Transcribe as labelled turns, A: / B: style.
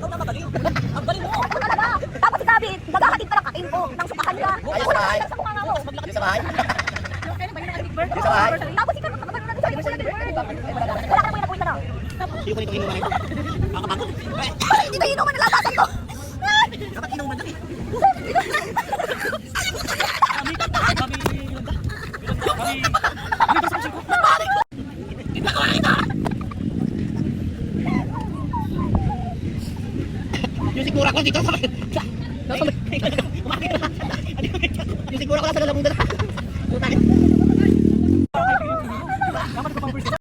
A: ikaw na magaling. Ang galing mo. Ako talaga. Tapos si David, naghahatid pa ng kain ko. Nang sukahan niya.
B: Ayaw sa bahay.
A: Sa mukha mo.
B: Yung sa bahay. Yung sa bahay.
A: Tapos ikaw, nakapagano natin sa Wala ka na po yung napuwin na.
B: Hindi ko nito inuman ito. Makakapagod.
A: Hindi tayo inuman, nalatasan ko.
B: Dapat inuman dyan eh. Yung sigura ko dito sa... Yung sigura ko nasa lalabong dala.